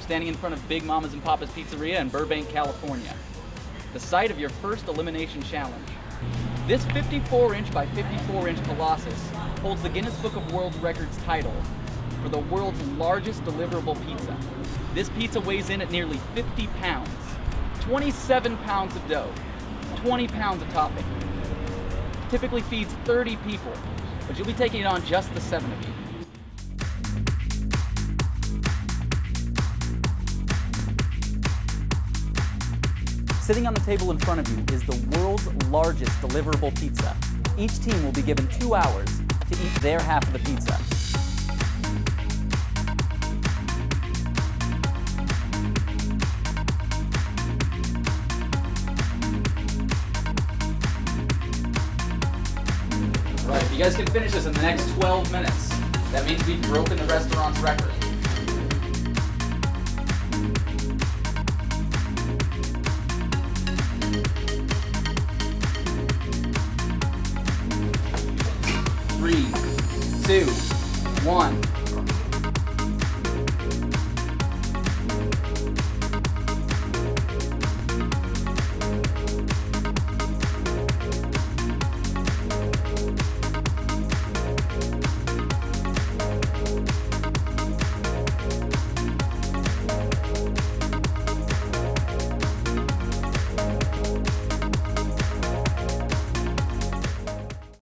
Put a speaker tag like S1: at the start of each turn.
S1: standing in front of Big Mama's and Papa's Pizzeria in Burbank, California, the site of your first elimination challenge. This 54-inch by 54-inch Colossus holds the Guinness Book of World Records title for the world's largest deliverable pizza. This pizza weighs in at nearly 50 pounds, 27 pounds of dough, 20 pounds of topping. Typically feeds 30 people, but you'll be taking it on just the 7 of you. Sitting on the table in front of you is the world's largest deliverable pizza. Each team will be given 2 hours to eat their half of the pizza. Right, if you guys can finish this in the next 12 minutes, that means we've broken the restaurant's record. Three, two, one.